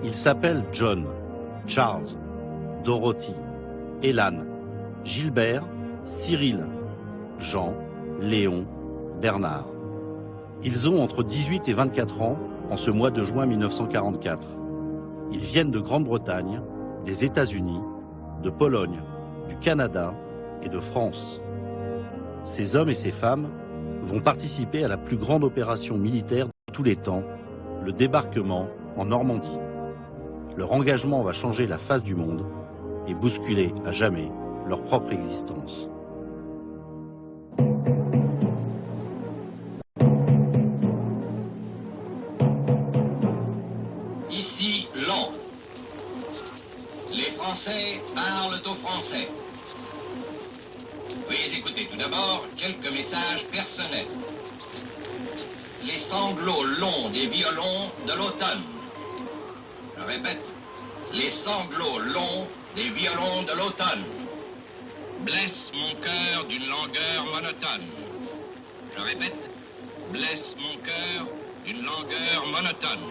Ils s'appellent John, Charles, Dorothy, Elan, Gilbert, Cyril, Jean, Léon, Bernard. Ils ont entre 18 et 24 ans en ce mois de juin 1944. Ils viennent de Grande-Bretagne, des États-Unis, de Pologne, du Canada et de France. Ces hommes et ces femmes vont participer à la plus grande opération militaire de tous les temps, le débarquement en Normandie. Leur engagement va changer la face du monde et bousculer à jamais leur propre existence. Ici, Londres. Les Français parlent aux Français. Veuillez écouter tout d'abord quelques messages personnels. Les sanglots longs des violons de l'automne. Je répète, les sanglots longs des violons de l'automne blessent mon cœur d'une langueur monotone. Je répète, blessent mon cœur d'une langueur monotone.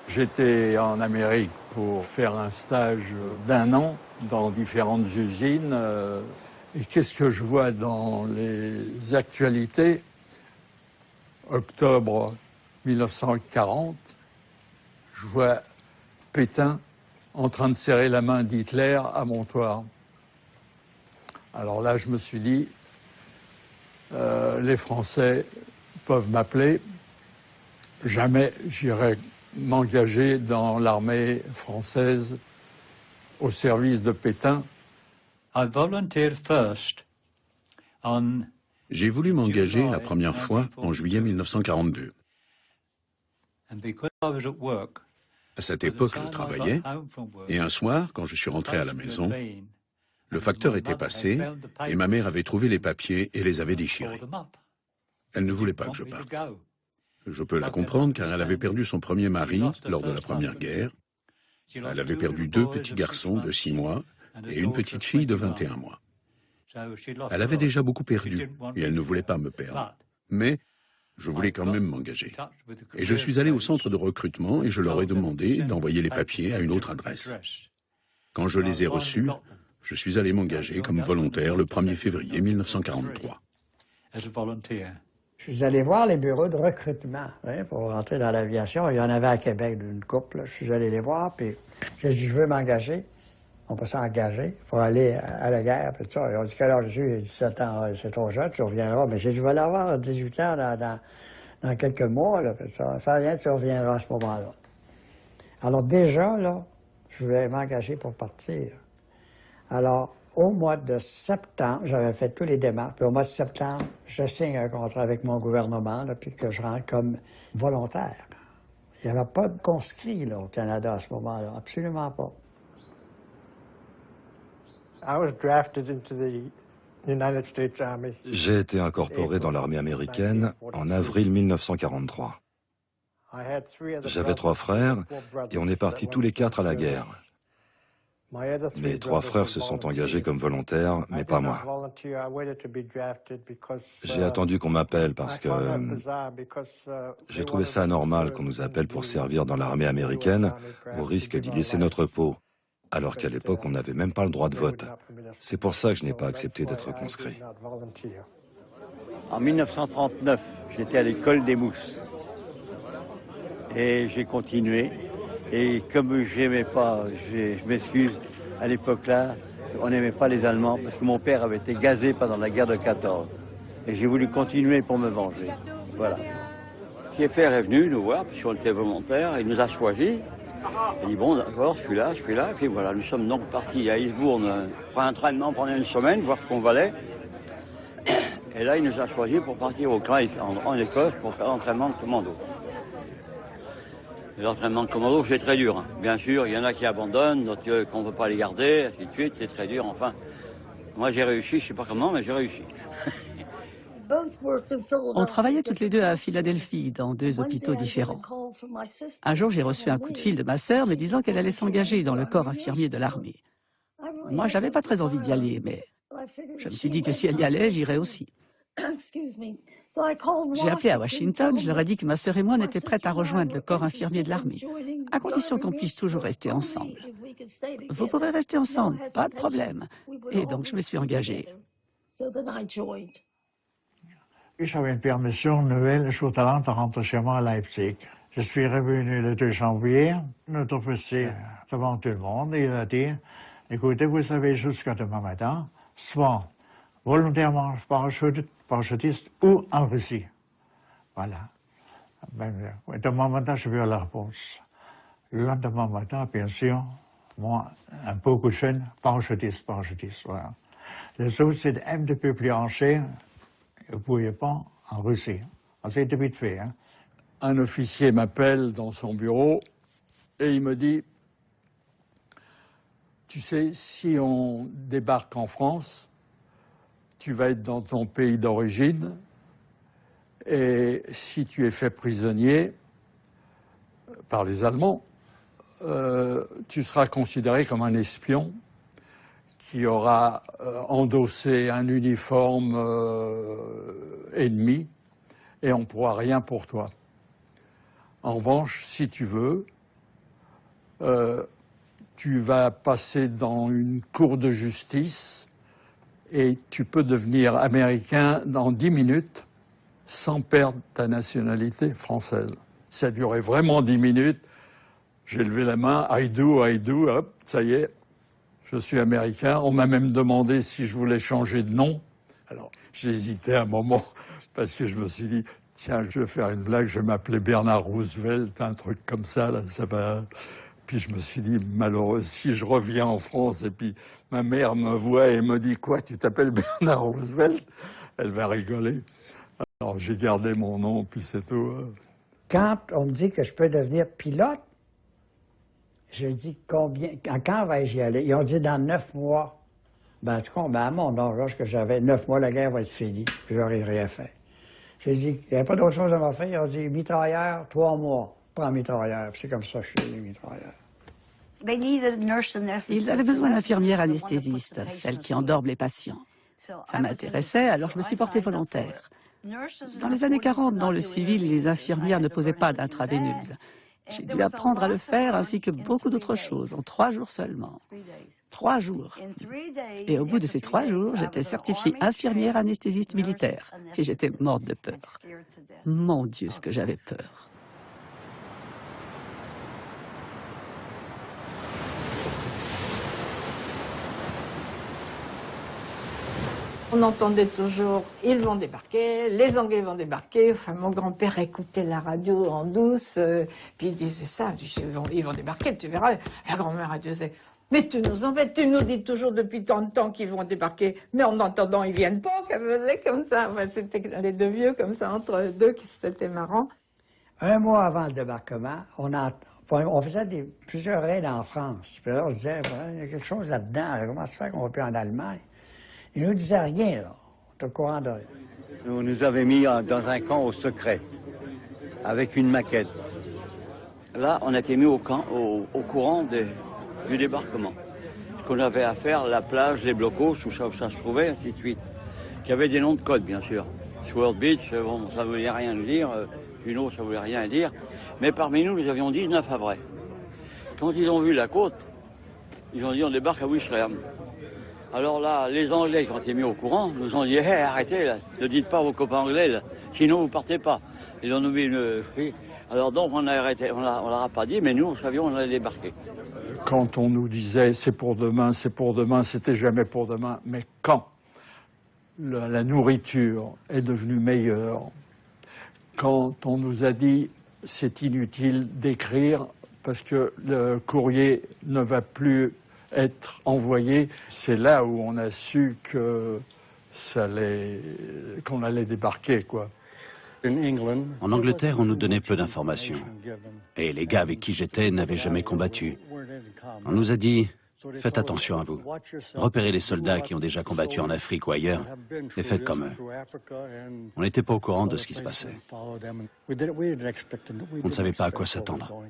J'étais en Amérique pour faire un stage d'1 an dans différentes usines. Et qu'est-ce que je vois dans les actualités? Octobre 1940, je vois Pétain en train de serrer la main d'Hitler à Montoire. Alors là, je me suis dit, les Français peuvent m'appeler, jamais j'irai m'engager dans l'armée française au service de Pétain. J'ai voulu m'engager la première fois en juillet 1942. À cette époque, je travaillais, et un soir, quand je suis rentré à la maison, le facteur était passé, et ma mère avait trouvé les papiers et les avait déchirés. Elle ne voulait pas que je parte. Je peux la comprendre car elle avait perdu son premier mari lors de la Première Guerre. Elle avait perdu 2 petits garçons de 6 mois et une petite fille de 21 mois. Elle avait déjà beaucoup perdu et elle ne voulait pas me perdre. Mais je voulais quand même m'engager. Et je suis allé au centre de recrutement et je leur ai demandé d'envoyer les papiers à une autre adresse. Quand je les ai reçus, je suis allé m'engager comme volontaire le 1er février 1943. Je suis allé voir les bureaux de recrutement pour rentrer dans l'aviation. Il y en avait à Québec d'une couple. Je suis allé les voir, puis j'ai dit, je veux m'engager. On peut s'engager pour aller à la guerre. Puis ça. Ils ont dit, quel âge j'ai? 17 ans, c'est trop jeune, tu reviendras. Mais j'ai dit, je vais l'avoir 18 ans dans quelques mois. Là, puis ça. Fais rien, tu reviendras à ce moment-là. Alors déjà, là, je voulais m'engager pour partir. Alors, au mois de septembre, j'avais fait tous les démarches. Puis au mois de septembre, je signe un contrat avec mon gouvernement, là, puis que je rentre comme volontaire. Il n'y avait pas de conscrits là, au Canada à ce moment-là, absolument pas. J'ai été incorporé dans l'armée américaine en avril 1943. J'avais 3 frères et on est partis tous les 4 à la guerre. Mes 3 frères se sont engagés comme volontaires, mais pas moi. J'ai attendu qu'on m'appelle parce que j'ai trouvé ça anormal qu'on nous appelle pour servir dans l'armée américaine au risque d'y laisser notre peau, alors qu'à l'époque, on n'avait même pas le droit de vote. C'est pour ça que je n'ai pas accepté d'être conscrit. En 1939, j'étais à l'école des Mousses et j'ai continué. Et comme j'aimais pas, je m'excuse, à l'époque-là, on n'aimait pas les Allemands parce que mon père avait été gazé pendant la guerre de 14. Et j'ai voulu continuer pour me venger. Voilà. Kiefer est venu nous voir, puisqu'on était volontaires, il nous a choisis. Il dit bon d'accord, je suis là, et puis voilà, nous sommes donc partis à Eastbourne, prendre un entraînement pendant une semaine, voir ce qu'on valait. Et là, il nous a choisis pour partir au camp en Écosse pour faire l'entraînement de commando. L'entraînement de commando, c'est très dur. Hein. Bien sûr, il y en a qui abandonnent, d'autres qu'on ne veut pas les garder, ainsi de suite, c'est très dur. Enfin, moi j'ai réussi, je ne sais pas comment, mais j'ai réussi. On travaillait toutes les deux à Philadelphie, dans 2 hôpitaux différents. Un jour, j'ai reçu un coup de fil de ma sœur me disant qu'elle allait s'engager dans le corps infirmier de l'armée. Moi, j'avais pas très envie d'y aller, mais je me suis dit que si elle y allait, j'irais aussi. J'ai appelé à Washington, je leur ai dit que ma sœur et moi, on était prêtes à rejoindre le corps infirmier de l'armée, à condition qu'on puisse toujours rester ensemble. Vous pourrez rester ensemble, pas de problème. Et donc, je me suis engagée. J'avais une permission nouvelle, je suis talent de rentrer chez moi à Leipzig. Je suis revenu le 2 janvier, notre officier devant tout le monde, il a dit, écoutez, vous savez jusqu'à demain matin, soit volontairement parachutiste ou en Russie. Voilà. Demain matin, je vais à la réponse. Le lendemain matin, bien sûr, moi, beaucoup de jeunes, parachutiste, voilà. Les autres, c'est un petit peu plus âgés, ils ne pouvaient pas en Russie. C'était vite fait. Hein. Un officier m'appelle dans son bureau et il me dit, tu sais, si on débarque en France, tu vas être dans ton pays d'origine et si tu es fait prisonnier par les Allemands, tu seras considéré comme un espion qui aura endossé un uniforme ennemi et on ne pourra rien pour toi. En revanche, si tu veux, tu vas passer dans une cour de justice et tu peux devenir américain dans 10 minutes sans perdre ta nationalité française. Ça a duré vraiment 10 minutes. J'ai levé la main, I do, hop, ça y est, je suis américain. On m'a même demandé si je voulais changer de nom. Alors, j'ai hésité un moment parce que je me suis dit, tiens, je vais faire une blague, je vais m'appeler Bernard Roosevelt, un truc comme ça, là, ça va... Puis je me suis dit, malheureux, si je reviens en France et puis ma mère me voit et me dit, quoi, tu t'appelles Bernard Roosevelt? Elle va rigoler. Alors j'ai gardé mon nom, puis c'est tout. Quand on me dit que je peux devenir pilote, je dis combien, quand vais-je y aller? Ils ont dit dans 9 mois. Ben, en tout cas, à mon âge que j'avais, 9 mois, la guerre va être finie, puis j'aurais rien fait. J'ai dit, il n'y avait pas d'autre chose à me faire. Ils ont dit, mitrailleur, 3 mois. Prends mitrailleur. C'est comme ça que je suis mitrailleur. Ils avaient besoin d'infirmières anesthésistes, celles qui endorment les patients. Ça m'intéressait, alors je me suis portée volontaire. Dans les années 40, dans le civil, les infirmières ne posaient pas d'intraveineuse. J'ai dû apprendre à le faire, ainsi que beaucoup d'autres choses, en 3 jours seulement. 3 jours. Et au bout de ces 3 jours, j'étais certifiée infirmière anesthésiste militaire. Et j'étais morte de peur. Mon Dieu, ce que j'avais peur. On entendait toujours, ils vont débarquer, les Anglais vont débarquer. Enfin, mon grand-père écoutait la radio en douce, puis il disait ça, ils vont débarquer, tu verras. La grand-mère disait, mais tu nous embêtes, tu nous dis toujours depuis tant de temps qu'ils vont débarquer, mais en entendant, ils viennent pas, qu'elle faisait comme ça. Enfin, c'était les 2 vieux comme ça, entre deux, c'était marrant. Un mois avant le débarquement, on faisait plusieurs raids en France. Puis là, on se disait, il y a quelque chose là-dedans, là, comment se fait qu'on va plus en Allemagne? Ils ne nous disaient rien, là. On était au courant de rien. On nous avait mis dans un camp au secret, avec une maquette. Là, on a été mis au courant du débarquement. Ce qu'on avait à faire, la plage, les blocos, où ça se trouvait, ainsi de suite. Il y avait des noms de code, bien sûr. Sword Beach, bon, ça ne voulait rien dire. Juno, ça ne voulait rien dire. Mais parmi nous, nous avions 19 à vrai. Quand ils ont vu la côte, ils ont dit on débarque à Ouistreham. Alors là, les Anglais, quand ils ont mis au courant, nous ont dit hey, arrêtez, là, ne dites pas à vos copains anglais, là, sinon vous partez pas. Ils ont mis une... Alors donc on a arrêté, on leur a pas dit, mais nous on savions on allait débarquer. Quand on nous disait c'est pour demain, c'était jamais pour demain. Mais quand la nourriture est devenue meilleure, quand on nous a dit c'est inutile d'écrire parce que le courrier ne va plus être envoyé, c'est là où on a su que qu'on allait débarquer, quoi. En Angleterre, on nous donnait peu d'informations. Et les gars avec qui j'étais n'avaient jamais combattu. On nous a dit, Faites attention à vous. Repérez les soldats qui ont déjà combattu en Afrique ou ailleurs et faites comme eux. On n'était pas au courant de ce qui se passait. On ne savait pas à quoi s'attendre.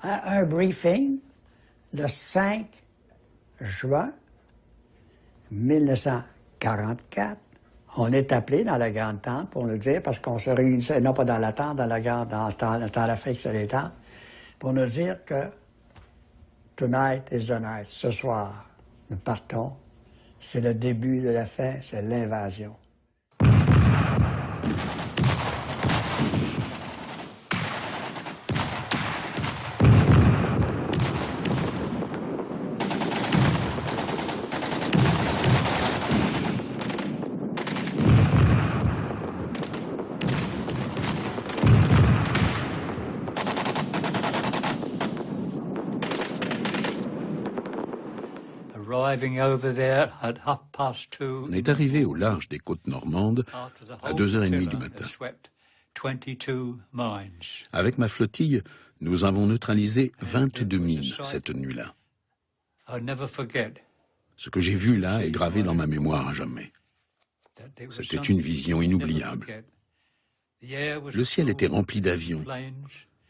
Un briefing le 5 juin 1944, on est appelé dans la grande tente pour nous dire, parce qu'on se réunissait, non pas dans la tente, dans la grande, dans la fixe des tentes, pour nous dire que tonight is the night, ce soir, nous partons, c'est le début de la fin, c'est l'invasion. On est arrivé au large des côtes normandes à 2h30 du matin. Avec ma flottille, nous avons neutralisé 22 mines cette nuit-là. Ce que j'ai vu là est gravé dans ma mémoire à jamais. C'était une vision inoubliable. Le ciel était rempli d'avions.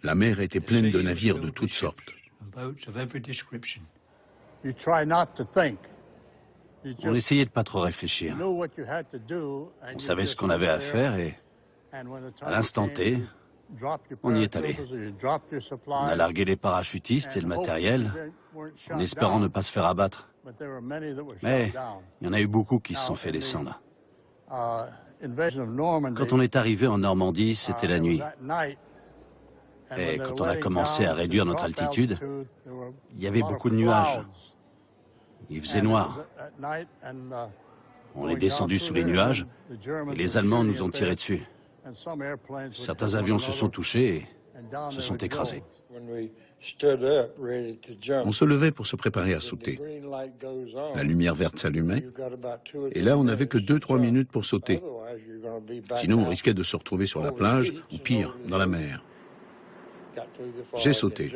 La mer était pleine de navires de toutes sortes. On essayait de pas trop réfléchir. On savait ce qu'on avait à faire et, à l'instant T, on y est allé. On a largué les parachutistes et le matériel, en espérant ne pas se faire abattre. Mais il y en a eu beaucoup qui se sont fait descendre. Quand on est arrivé en Normandie, c'était la nuit. Et quand on a commencé à réduire notre altitude, il y avait beaucoup de nuages. Il faisait noir. On est descendu sous les nuages et les Allemands nous ont tiré dessus. Certains avions se sont touchés et se sont écrasés. On se levait pour se préparer à sauter. La lumière verte s'allumait et là on n'avait que 2-3 minutes pour sauter. Sinon on risquait de se retrouver sur la plage ou pire, dans la mer. J'ai sauté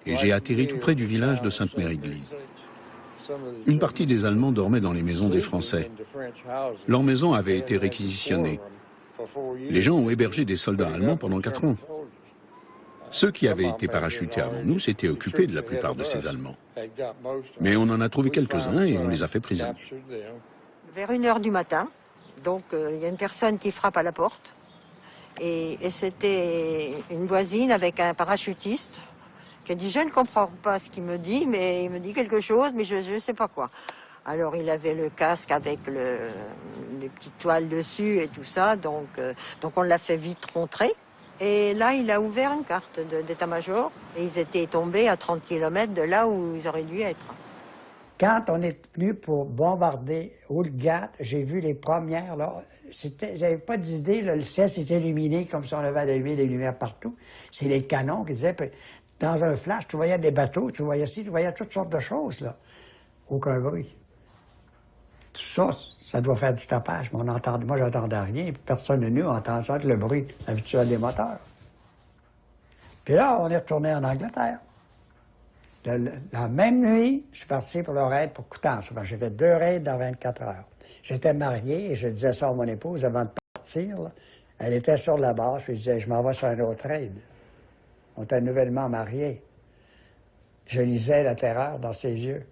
et j'ai atterri tout près du village de Sainte-Mère-Église. Une partie des Allemands dormaient dans les maisons des Français. Leurs maisons avaient été réquisitionnées. Les gens ont hébergé des soldats allemands pendant 4 ans. Ceux qui avaient été parachutés avant nous s'étaient occupés de la plupart de ces Allemands. Mais on en a trouvé quelques-uns et on les a fait prisonniers. Vers 1h du matin, donc il y a une personne qui frappe à la porte. Et c'était une voisine avec un parachutiste qui a dit « Je ne comprends pas ce qu'il me dit, mais il me dit quelque chose, mais je ne sais pas quoi. » Alors il avait le casque avec les petites toiles dessus et tout ça, donc on l'a fait vite rentrer. Et là, il a ouvert une carte d'état-major et ils étaient tombés à 30 km de là où ils auraient dû être. Quand on est venu pour bombarder Oulgat, j'ai vu les premières, là, j'avais pas d'idée, le ciel s'était illuminé comme si on avait allumé des lumières partout. C'est les canons qui disaient, dans un flash, tu voyais des bateaux, tu voyais toutes sortes de choses, là. Aucun bruit. Tout ça, ça doit faire du tapage, mais moi, j'entendais rien, personne de nous entend ça, le bruit habituel des moteurs. Puis là, on est retourné en Angleterre. La même nuit, je suis parti pour le raid pour Coutances. J'ai fait 2 raids dans 24 heures. J'étais marié et je disais ça à mon épouse avant de partir. Là. Elle était sur la base, puis je disais, je m'en vais sur un autre raid. On était nouvellement mariés. Je lisais la terreur dans ses yeux.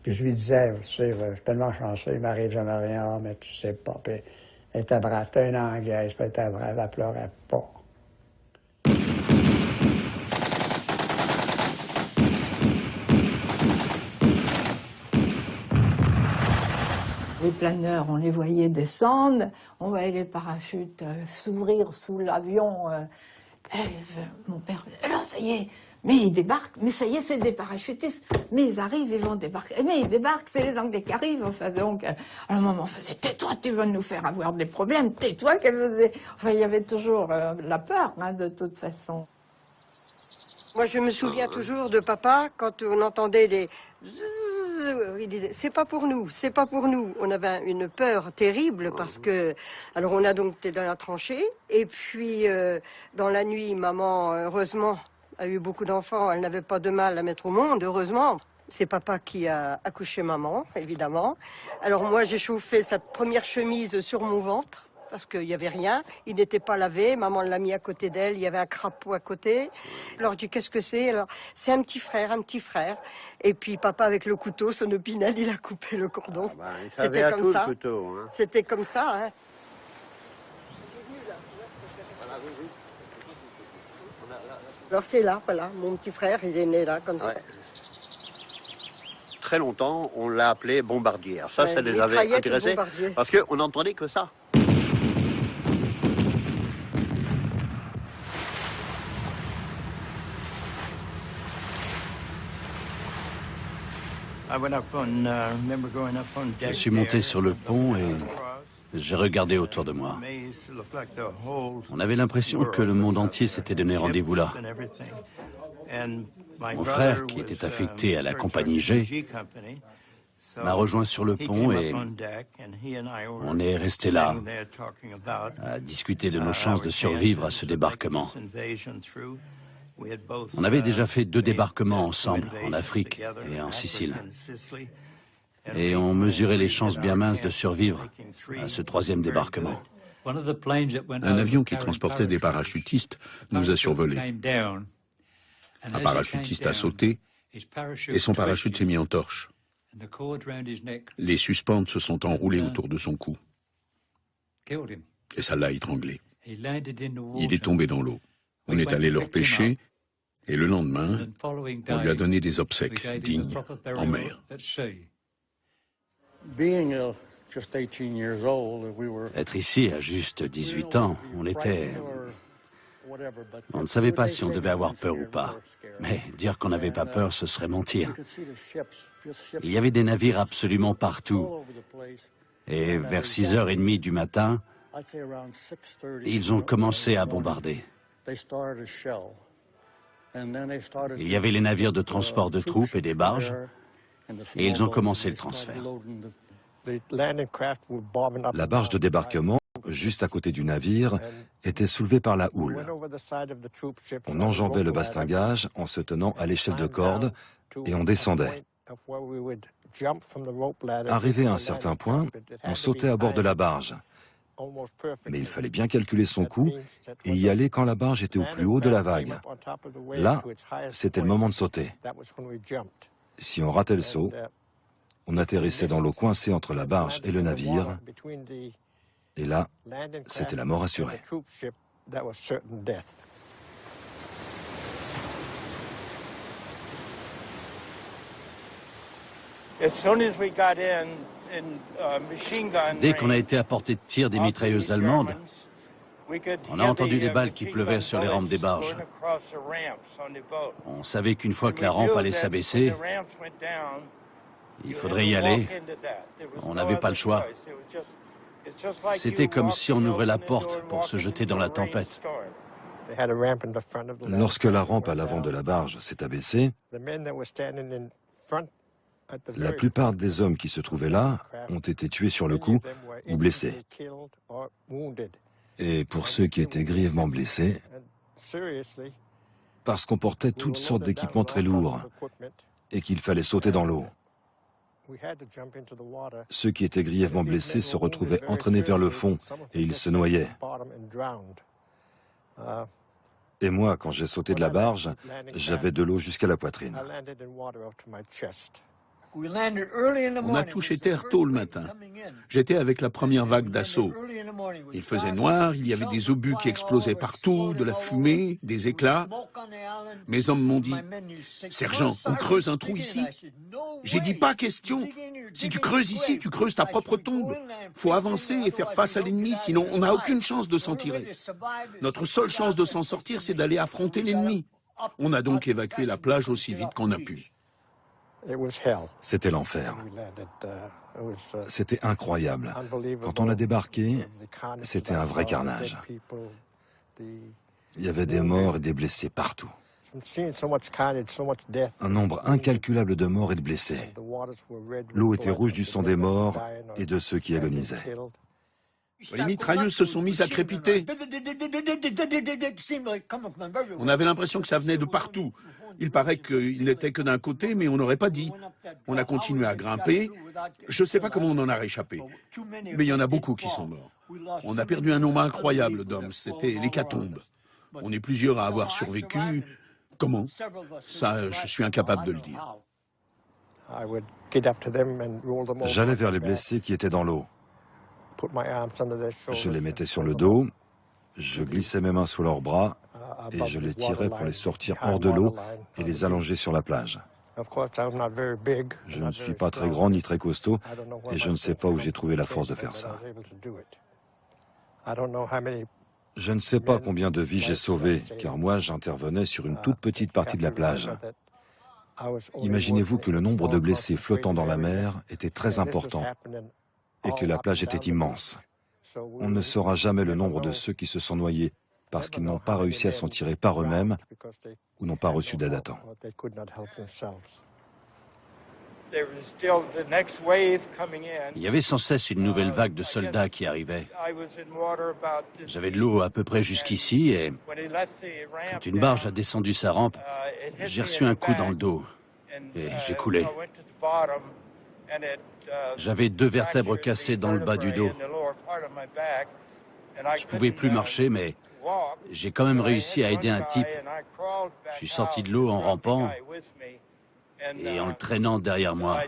Puis je lui disais, tu sais, je suis tellement chanceux, il m'arrive jamais rien, mais tu sais pas. Puis elle était brave, c'était une Anglaise, puis elle était brave, elle pleurait pas. Les planeurs, on les voyait descendre, on voyait les parachutes s'ouvrir sous l'avion. Mon père, là, ça y est, mais ils débarquent, mais ça y est, c'est des parachutistes, mais ils arrivent, ils vont débarquer, mais ils débarquent, c'est les Anglais qui arrivent, enfin, donc, alors maman faisait, tais-toi, tu vas nous faire avoir des problèmes, tais-toi, qu'elle faisait, enfin, il y avait toujours la peur, hein, de toute façon. Moi, je me souviens toujours de papa, quand on entendait des... Il disait, c'est pas pour nous, c'est pas pour nous. On avait une peur terrible parce que... Alors, on a donc été dans la tranchée. Et puis, dans la nuit, maman, heureusement, a eu beaucoup d'enfants, elle n'avait pas de mal à mettre au monde, heureusement. C'est papa qui a accouché maman, évidemment. Alors moi, j'ai chauffé sa première chemise sur mon ventre, parce qu'il n'y avait rien. Il n'était pas lavé, maman l'a mis à côté d'elle, il y avait un crapaud à côté. Alors je dis, qu'est-ce que c'est? Alors, c'est un petit frère, un petit frère. Et puis papa, avec le couteau, son opinel, il a coupé le cordon. C'était comme ça. Hein. C'était comme ça, hein. Alors c'est là, voilà, mon petit frère, il est né là, comme ça. Très longtemps, on l'a appelé bombardière. Ça, ça les avait intéressés, parce qu'on n'entendait que ça. Je suis monté sur le pont et j'ai regardé autour de moi. On avait l'impression que le monde entier s'était donné rendez-vous là. Mon frère, qui était affecté à la compagnie G, m'a rejoint sur le pont et on est resté là à discuter de nos chances de survivre à ce débarquement. On avait déjà fait 2 débarquements ensemble, en Afrique et en Sicile. Et on mesurait les chances bien minces de survivre à ce 3e débarquement. Un avion qui transportait des parachutistes nous a survolés. Un parachutiste a sauté et son parachute s'est mis en torche. Les suspentes se sont enroulées autour de son cou. Et ça l'a étranglé. Il est tombé dans l'eau. On est allé le repêcher et le lendemain, on lui a donné des obsèques dignes en mer. Être ici à juste 18 ans, on ne savait pas si on devait avoir peur ou pas. Mais dire qu'on n'avait pas peur, ce serait mentir. Il y avait des navires absolument partout. Et vers 6h30 du matin, ils ont commencé à bombarder. Il y avait les navires de transport de troupes et des barges, et ils ont commencé le transfert. La barge de débarquement, juste à côté du navire, était soulevée par la houle. On enjambait le bastingage en se tenant à l'échelle de corde et on descendait. Arrivé à un certain point, on sautait à bord de la barge. Mais il fallait bien calculer son coup et y aller quand la barge était au plus haut de la vague. Là, c'était le moment de sauter. Si on ratait le saut, on atterrissait dans l'eau coincée entre la barge et le navire. Et là, c'était la mort assurée. Dès qu'on a été à portée de tir des mitrailleuses allemandes, on a entendu les balles qui pleuvaient sur les rampes des barges. On savait qu'une fois que la rampe allait s'abaisser, il faudrait y aller. On n'avait pas le choix. C'était comme si on ouvrait la porte pour se jeter dans la tempête. Lorsque la rampe à l'avant de la barge s'est abaissée, la plupart des hommes qui se trouvaient là ont été tués sur le coup ou blessés. Et pour ceux qui étaient grièvement blessés, parce qu'on portait toutes sortes d'équipements très lourds et qu'il fallait sauter dans l'eau. Ceux qui étaient grièvement blessés se retrouvaient entraînés vers le fond et ils se noyaient. Et moi, quand j'ai sauté de la barge, j'avais de l'eau jusqu'à la poitrine. On a touché terre tôt le matin. J'étais avec la première vague d'assaut. Il faisait noir, il y avait des obus qui explosaient partout, de la fumée, des éclats. Mes hommes m'ont dit « Sergent, on creuse un trou ici ?» J'ai dit « Pas question. Si tu creuses ici, tu creuses ta propre tombe. Faut avancer et faire face à l'ennemi, sinon on n'a aucune chance de s'en tirer. Notre seule chance de s'en sortir, c'est d'aller affronter l'ennemi. » On a donc évacué la plage aussi vite qu'on a pu. C'était l'enfer. C'était incroyable. Quand on a débarqué, c'était un vrai carnage. Il y avait des morts et des blessés partout. Un nombre incalculable de morts et de blessés. L'eau était rouge du sang des morts et de ceux qui agonisaient. Les mitrailleuses se sont mises à crépiter. On avait l'impression que ça venait de partout. Il paraît qu'il n'était que d'un côté, mais on n'aurait pas dit. On a continué à grimper. Je ne sais pas comment on en a réchappé. Mais il y en a beaucoup qui sont morts. On a perdu un nombre incroyable d'hommes. C'était l'hécatombe. On est plusieurs à avoir survécu. Comment? Ça, je suis incapable de le dire. J'allais vers les blessés qui étaient dans l'eau. Je les mettais sur le dos, je glissais mes mains sous leurs bras et je les tirais pour les sortir hors de l'eau et les allonger sur la plage. Je ne suis pas très grand ni très costaud et je ne sais pas où j'ai trouvé la force de faire ça. Je ne sais pas combien de vies j'ai sauvées, car moi j'intervenais sur une toute petite partie de la plage. Imaginez-vous que le nombre de blessés flottant dans la mer était très important et que la plage était immense. On ne saura jamais le nombre de ceux qui se sont noyés parce qu'ils n'ont pas réussi à s'en tirer par eux-mêmes ou n'ont pas reçu d'aide à temps. Il y avait sans cesse une nouvelle vague de soldats qui arrivait. J'avais de l'eau à peu près jusqu'ici et quand une barge a descendu sa rampe, j'ai reçu un coup dans le dos et j'ai coulé. J'avais 2 vertèbres cassées dans le bas du dos. Je ne pouvais plus marcher, mais j'ai quand même réussi à aider un type. Je suis sorti de l'eau en rampant et en le traînant derrière moi.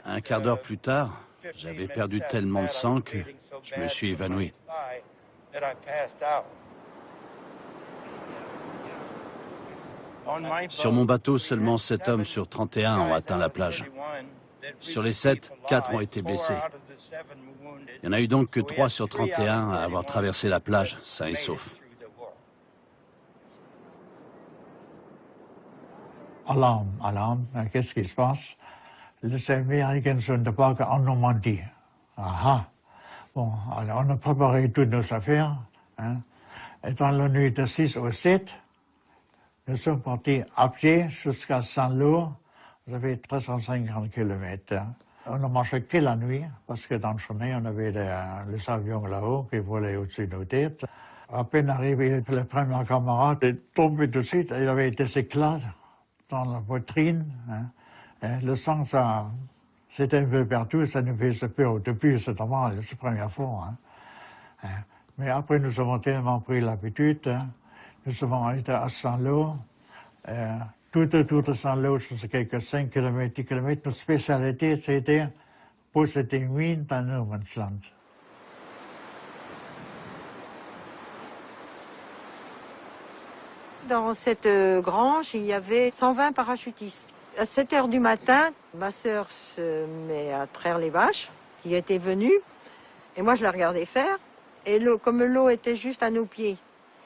Un quart d'heure plus tard, j'avais perdu tellement de sang que je me suis évanoui. Sur mon bateau, seulement 7 hommes sur 31 ont atteint la plage. Sur les 7, 4 ont été blessés. Il n'y en a eu donc que 3 sur 31 à avoir traversé la plage, sains et saufs. Alarme, qu'est-ce qui se passe? Les Américains sont débarqués en Normandie. Ah, bon, alors on a préparé toutes nos affaires. Hein. Et dans la nuit de 6 au 7, nous sommes partis à pied jusqu'à Saint-Lô. Ça fait 350 km. On a marché que la nuit, parce que dans le journée, on avait les avions là-haut qui volaient au-dessus de nos têtes. À peine arrivé, le premier camarade est tombé tout de suite. Il y avait des éclats dans la poitrine. Hein. Le sang, ça, c'était un peu partout, ça nous faisait peur au début, c'est normal, c'est la première fois. Hein. Mais après, nous avons tellement pris l'habitude. Hein. Nous avons été à Saint-Lô. Tout autour de Saint-Lô, c'est quelques 5 km, 10 km. Notre spécialité, c'était poser des mines dans No Man's Land. Dans cette grange, il y avait 120 parachutistes. À 7 h du matin, ma sœur se met à traire les vaches, qui étaient venues, et moi je la regardais faire, et comme l'eau était juste à nos pieds,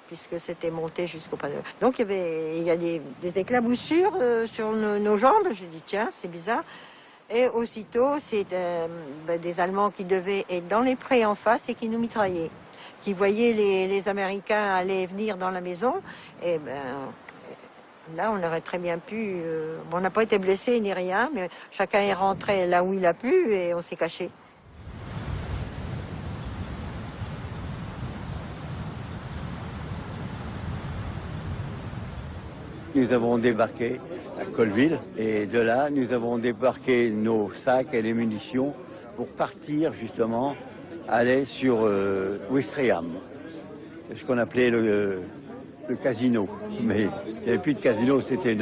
puisque c'était monté jusqu'au panneau. Donc il y a des éclaboussures sur nos jambes, je dis tiens, c'est bizarre. Et aussitôt, c'est des Allemands qui devaient être dans les prés en face et qui nous mitraillaient, qui voyaient les Américains aller et venir dans la maison, et là, on aurait très bien pu... on n'a pas été blessés ni rien, mais chacun est rentré là où il a pu et on s'est caché. Nous avons débarqué à Colville et de là, nous avons débarqué nos sacs et les munitions pour partir justement, aller sur Ouistreham, ce qu'on appelait le casino. Mais il n'y avait plus de casino, c'était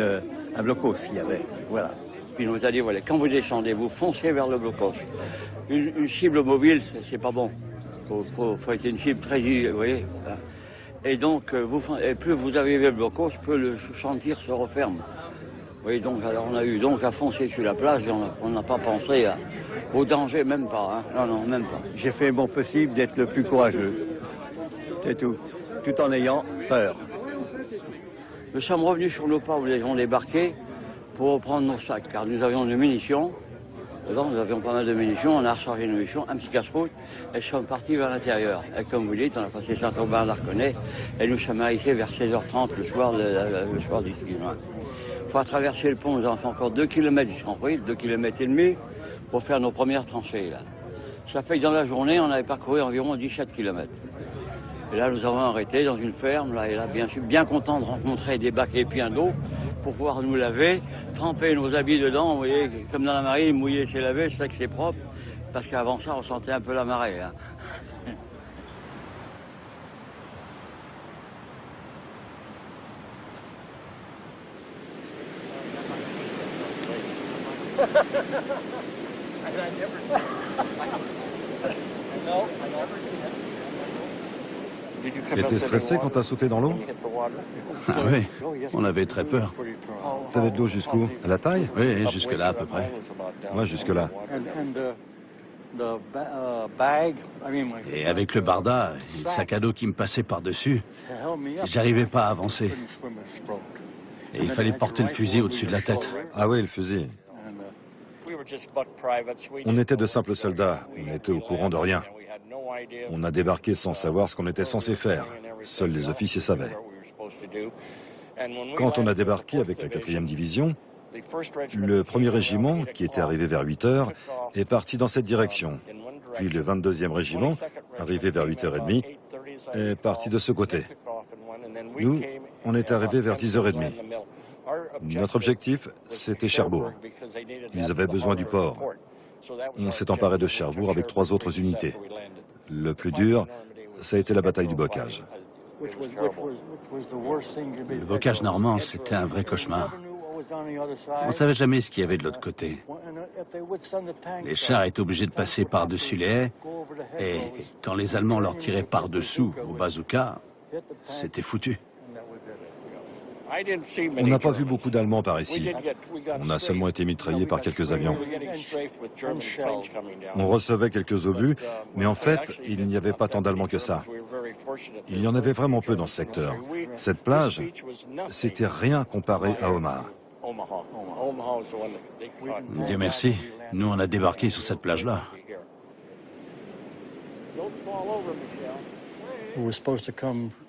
un blocos qu'il y avait. Voilà. Puis il nous a dit, voilà, quand vous descendez, vous foncez vers le blocos. Une cible mobile, c'est pas bon. Faut être une cible très... Vous voyez. Et donc, plus vous arrivez le blocos, plus le champ de tir se referme. Oui, donc, alors on a eu donc à foncer sur la plage et on n'a pas pensé au danger, même pas. Hein. Non, même pas. J'ai fait mon possible d'être le plus courageux. C'est tout. Tout en ayant peur. Nous sommes revenus sur nos pas où nous avons débarqué pour reprendre nos sacs, car nous avions des munitions. Dedans, nous avions pas mal de munitions, on a rechargé nos munitions, un petit casse-route, et nous sommes partis vers l'intérieur. Et comme vous dites, on a passé Saint-Aubin-d'Arconnet, et nous sommes arrivés vers 16h30 le soir du ski. Il faut traverser le pont, nous avons fait encore 2 km jusqu'en Fride, 2 km et demi, pour faire nos premières tranchées. Là. Ça fait que dans la journée, on avait parcouru environ 17 km. Et là, nous avons arrêté dans une ferme, là, et là, bien sûr, bien content de rencontrer des bacs et pleins d'eau pour pouvoir nous laver, tremper nos habits dedans, vous voyez, comme dans la marine, mouiller, c'est lavé, c'est vrai que c'est propre, parce qu'avant ça, on sentait un peu la marée. Hein. Tu étais stressé quand t'as sauté dans l'eau? Ah oui, on avait très peur. T'avais de l'eau jusqu'où? À la taille? Oui, jusque-là à peu près. Ouais, jusque-là. Et avec le barda et le sac à dos qui me passait par-dessus, j'arrivais pas à avancer. Et il fallait porter le fusil au-dessus de la tête. Ah oui, le fusil. On était de simples soldats, on était au courant de rien. On a débarqué sans savoir ce qu'on était censé faire. Seuls les officiers savaient. Quand on a débarqué avec la 4e division, le 1er régiment, qui était arrivé vers 8 heures, est parti dans cette direction. Puis le 22e régiment, arrivé vers 8h30, est parti de ce côté. Nous, on est arrivés vers 10h30. Notre objectif, c'était Cherbourg. Ils avaient besoin du port. On s'est emparé de Cherbourg avec 3 autres unités. Le plus dur, ça a été la bataille du bocage. Le bocage normand, c'était un vrai cauchemar. On ne savait jamais ce qu'il y avait de l'autre côté. Les chars étaient obligés de passer par-dessus les haies, et quand les Allemands leur tiraient par-dessous au bazooka, c'était foutu. On n'a pas vu beaucoup d'Allemands par ici. On a seulement été mitraillés par quelques avions. On recevait quelques obus, mais en fait, il n'y avait pas tant d'Allemands que ça. Il y en avait vraiment peu dans ce secteur. Cette plage, c'était rien comparé à Omaha. Dieu merci, nous on a débarqué sur cette plage-là.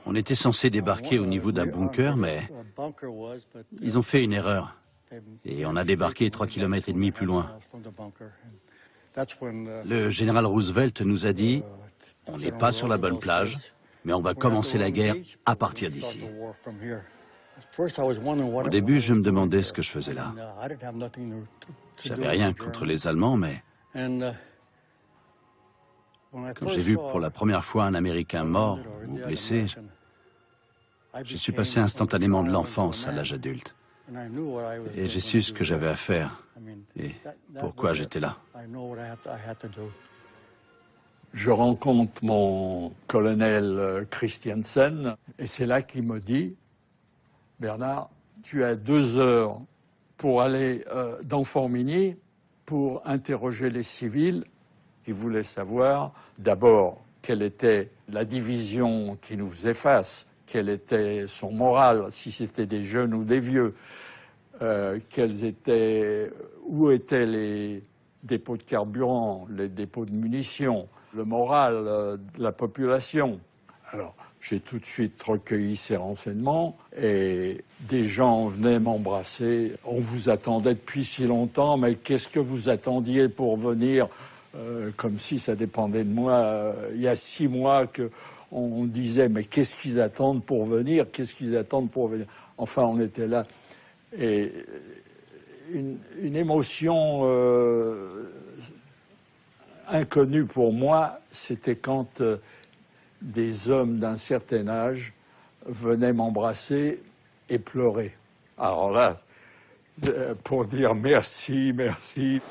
On était censé débarquer au niveau d'un bunker, mais ils ont fait une erreur. Et on a débarqué 3,5 km plus loin. Le général Roosevelt nous a dit, on n'est pas sur la bonne plage, mais on va commencer la guerre à partir d'ici. Au début, je me demandais ce que je faisais là. J'avais rien contre les Allemands, mais quand j'ai vu pour la première fois un Américain mort ou blessé, je suis passé instantanément de l'enfance à l'âge adulte. Et j'ai su ce que j'avais à faire et pourquoi j'étais là. Je rencontre mon colonel Christiansen et c'est là qu'il me dit « Bernard, tu as 2 heures pour aller dans Formigny pour interroger les civils qui voulaient savoir d'abord quelle était la division qui nous faisait face, quel était son moral, si c'était des jeunes ou des vieux, où étaient les dépôts de carburant, les dépôts de munitions, le moral de la population. » Alors, j'ai tout de suite recueilli ces renseignements et des gens venaient m'embrasser. « On vous attendait depuis si longtemps, mais qu'est-ce que vous attendiez pour venir ?» Comme si ça dépendait de moi. Il y a 6 mois qu'on disait « Mais qu'est-ce qu'ils attendent pour venir? Qu'est-ce qu'ils attendent pour venir ?» Enfin, on était là. Et une émotion inconnue pour moi, c'était quand des hommes d'un certain âge venaient m'embrasser et pleurer. Alors là, pour dire merci, merci.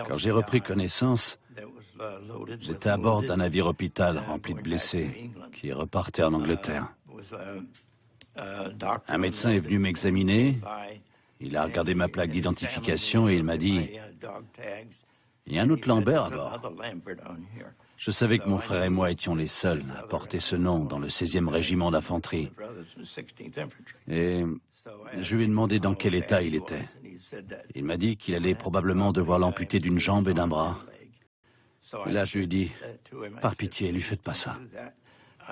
Quand j'ai repris connaissance, j'étais à bord d'un navire hôpital rempli de blessés qui repartait en Angleterre. Un médecin est venu m'examiner, il a regardé ma plaque d'identification et il m'a dit « Il y a un autre Lambert à bord ». Je savais que mon frère et moi étions les seuls à porter ce nom dans le 16e régiment d'infanterie. Et je lui ai demandé dans quel état il était. Il m'a dit qu'il allait probablement devoir l'amputer d'une jambe et d'un bras. Et là, je lui ai dit, par pitié, lui faites pas ça.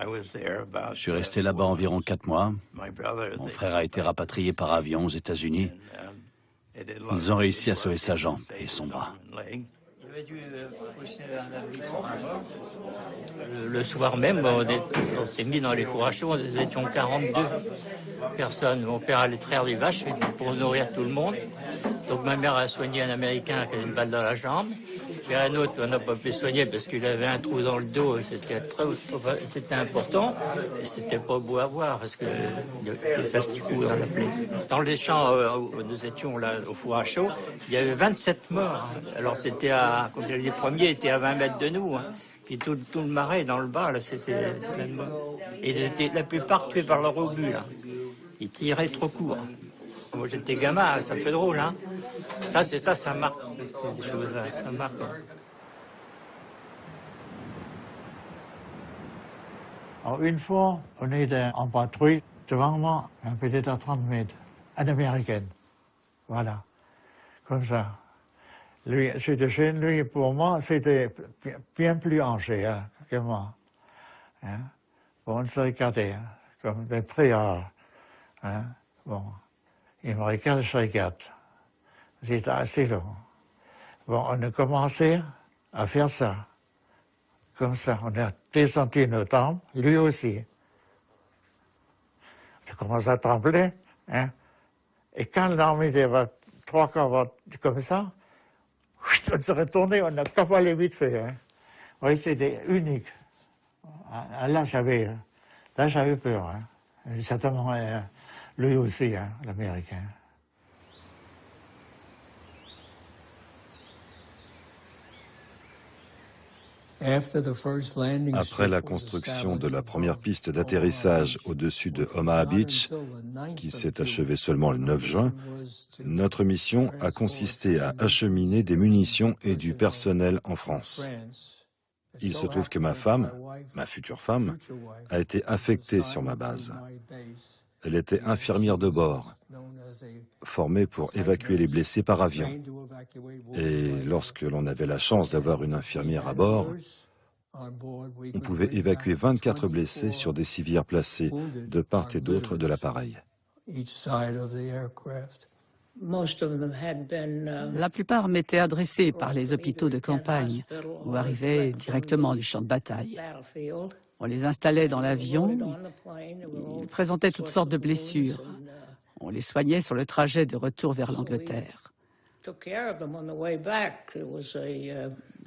Je suis resté là-bas environ 4 mois. Mon frère a été rapatrié par avion aux États-Unis. Ils ont réussi à sauver sa jambe et son bras. Le soir même, on s'est mis dans les fours à chaud, nous étions 42 personnes. Mon père allait traire les vaches pour nourrir tout le monde. Donc ma mère a soigné un Américain qui avait une balle dans la jambe. Puis un autre, on n'a pas pu soigner parce qu'il avait un trou dans le dos. C'était important. Et c'était pas beau à voir parce que les asticots, on appelait. Dans les champs où nous étions là, au four à chaud, il y avait 27 morts. Alors c'était les premiers étaient à 20 mètres de nous. Hein. Puis tout le marais dans le bas, là, c'était plein de morts. Et ils étaient la plupart tués par leur obus, là. Ils tiraient trop court. Moi, j'étais gamin, ça fait drôle, hein. Ça marque, ces choses-là, ça marque. Alors, une fois, on était en patrouille devant moi, peut-être à 30 mètres, un Américain. Voilà, comme ça. Lui, c'était jeune, lui, pour moi, c'était bien plus âgé hein, que moi. Hein? Bon, on se regardait, hein, comme des prières. Hein? Bon, il me regarde, je regarde. C'était assez long. Bon, on a commencé à faire ça. Comme ça, on a descendu nos tempes, lui aussi. On commence à trembler. Hein? Et quand l'armée était 3 quarts comme ça, on s'est retourné, on a cavalé vite fait. Hein? Oui, c'était unique. Là, j'avais peur. Hein? Certainement, lui aussi, hein, l'Américain. Après la construction de la première piste d'atterrissage au-dessus de Omaha Beach, qui s'est achevée seulement le 9 juin, notre mission a consisté à acheminer des munitions et du personnel en France. Il se trouve que ma femme, ma future femme, a été affectée sur ma base. Elle était infirmière de bord, formée pour évacuer les blessés par avion. Et lorsque l'on avait la chance d'avoir une infirmière à bord, on pouvait évacuer 24 blessés sur des civières placées de part et d'autre de l'appareil. La plupart m'étaient adressés par les hôpitaux de campagne ou arrivaient directement du champ de bataille. On les installait dans l'avion, ils présentaient toutes sortes de blessures. On les soignait sur le trajet de retour vers l'Angleterre.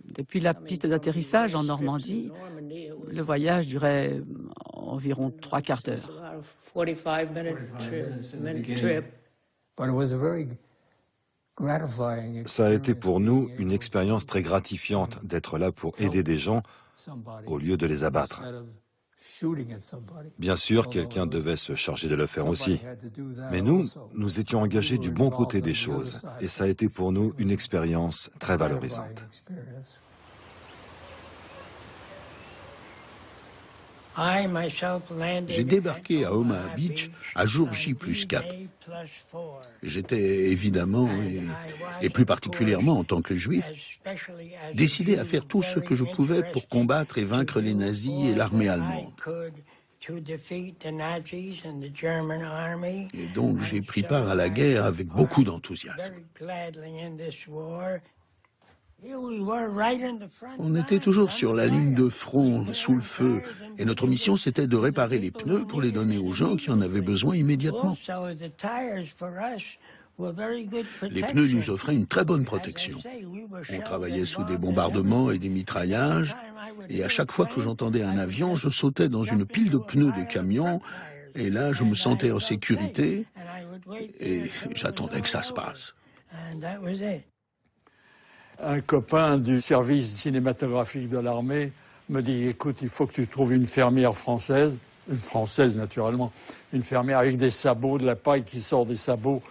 Depuis la piste d'atterrissage en Normandie, le voyage durait environ 3 quarts d'heure. Ça a été pour nous une expérience très gratifiante d'être là pour aider des gens au lieu de les abattre. Bien sûr, quelqu'un devait se charger de le faire aussi. Mais nous étions engagés du bon côté des choses. Et ça a été pour nous une expérience très valorisante. J'ai débarqué à Omaha Beach à jour J+4. J'étais évidemment, et plus particulièrement en tant que juif, décidé à faire tout ce que je pouvais pour combattre et vaincre les nazis et l'armée allemande. Et donc j'ai pris part à la guerre avec beaucoup d'enthousiasme. On était toujours sur la ligne de front, sous le feu, et notre mission c'était de réparer les pneus pour les donner aux gens qui en avaient besoin immédiatement. Les pneus nous offraient une très bonne protection. On travaillait sous des bombardements et des mitraillages, et à chaque fois que j'entendais un avion, je sautais dans une pile de pneus de camion, et là je me sentais en sécurité, et j'attendais que ça se passe. Un copain du service cinématographique de l'armée me dit « Écoute, il faut que tu trouves une fermière française, une française naturellement, une fermière avec des sabots, de la paille qui sort des sabots,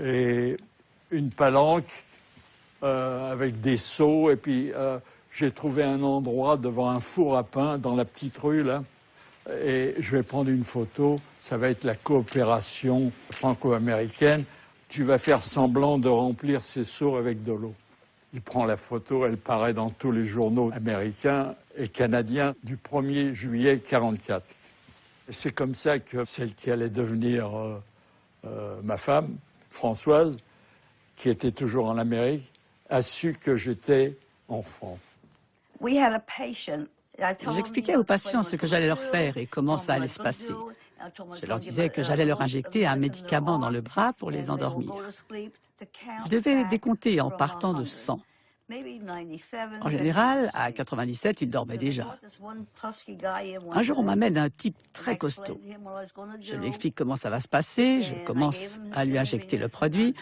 et une palanque avec des seaux, et puis j'ai trouvé un endroit devant un four à pain dans la petite rue là, et je vais prendre une photo, ça va être la coopération franco-américaine, tu vas faire semblant de remplir ces seaux avec de l'eau. » Il prend la photo, elle paraît dans tous les journaux américains et canadiens du 1er juillet 1944. C'est comme ça que celle qui allait devenir ma femme, Françoise, qui était toujours en Amérique, a su que j'étais en France. J'expliquais aux patients ce que j'allais leur faire et comment ça allait se passer. Je leur disais que j'allais leur injecter un médicament dans le bras pour les endormir. Ils devaient décompter en partant de 100. En général, à 97, ils dormaient déjà. Un jour, on m'amène un type très costaud. Je lui explique comment ça va se passer, je commence à lui injecter le produit,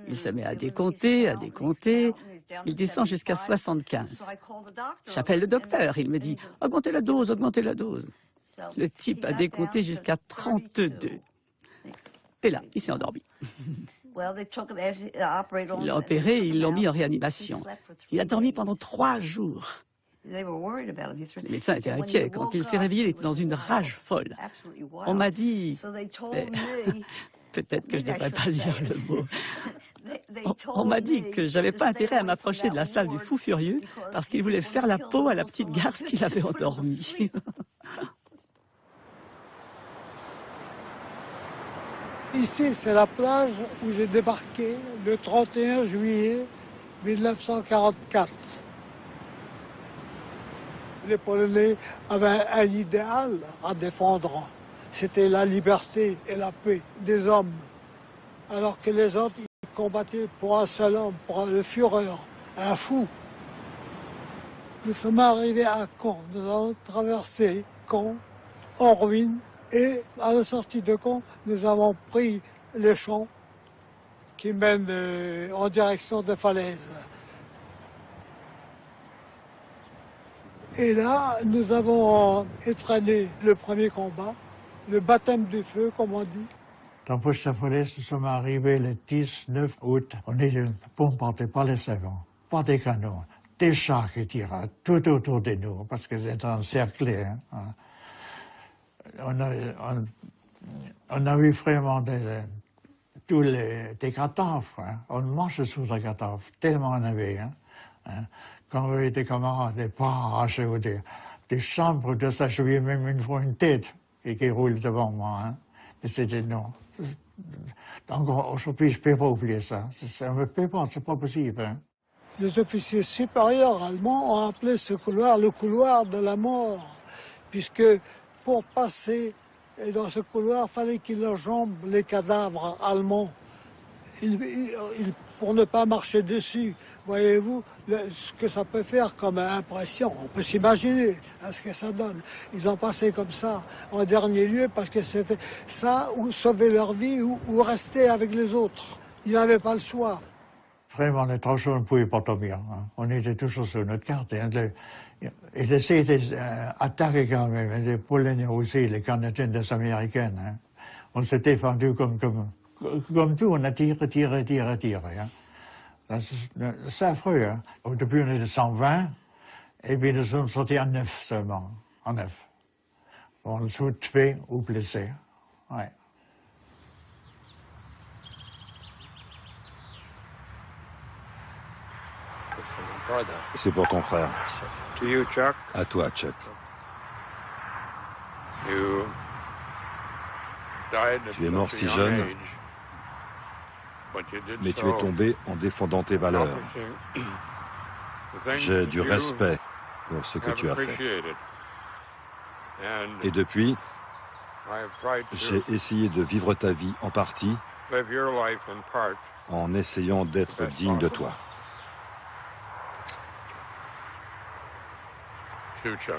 il se met à décompter, il descend jusqu'à 75. J'appelle le docteur, il me dit « Augmentez la dose, augmentez la dose ». Le type a décompté jusqu'à 32. Et là, il s'est endormi. Ils l'ont opéré et ils l'ont mis en réanimation. Il a dormi pendant 3 jours. Les médecins étaient inquiets. Quand il s'est réveillé, il était dans une rage folle. On m'a dit... Peut-être que je ne devrais pas dire le mot. On m'a dit que j'avais pas intérêt à m'approcher de la salle du fou furieux parce qu'il voulait faire la peau à la petite garce qu'il avait endormie. Ici, c'est la plage où j'ai débarqué le 31 juillet 1944. Les Polonais avaient un idéal à défendre. C'était la liberté et la paix des hommes. Alors que les autres, ils combattaient pour un seul homme, pour le Führer, un fou. Nous sommes arrivés à Caen. Nous avons traversé Caen en ruine. Et à la sortie de Caen, nous avons pris les champs qui mènent en direction de Falaise. Et là, nous avons étraîné le premier combat, le baptême du feu, comme on dit. Dans Poste à Falaise, nous sommes arrivés le 19 août. On était bombardés par les savants, par des canons, des chars qui tiraient tout autour de nous, parce qu'ils étaient encerclés. Hein. On a vu vraiment des catastrophes. Hein. On marche sous les catastrophes, tellement on avait. Hein. Quand on avait des camarades, des pas arrachés ou des chambres de ça, je voyais même une fois une tête qui roule devant moi. Hein. Mais c'était non. Encore aujourd'hui, je ne peux pas oublier ça. On ne peut pas, c'est pas possible. Hein. Les officiers supérieurs allemands ont appelé ce couloir le couloir de la mort, puisque pour passer dans ce couloir, il fallait qu'ils enjambent les cadavres allemands pour ne pas marcher dessus. Voyez-vous ce que ça peut faire comme impression. On peut s'imaginer ce que ça donne. Ils ont passé comme ça en dernier lieu parce que c'était ça ou sauver leur vie ou rester avec les autres. Ils n'avaient pas le choix. Vraiment, les tranchants ne pouvaient pas dormir. Hein. On était toujours sur notre carte. Hein. Ils essayaient d'attaquer quand même, les Polonais aussi, les Canadiens, les Américains. Hein. On s'est défendu comme tout, on a tiré. Hein. C'est affreux. Hein. Au début, on était 120, et puis nous sommes sortis en 9 seulement, en 9. On soit tués ou blessés. Ouais. C'est pour ton frère. To you, Chuck. À toi, Chuck. Tu es mort si jeune, mais tu es tombé en défendant tes valeurs. J'ai du respect pour ce que tu as fait. Et depuis, j'ai essayé de vivre ta vie en partie en essayant d'être digne de toi. Chuck.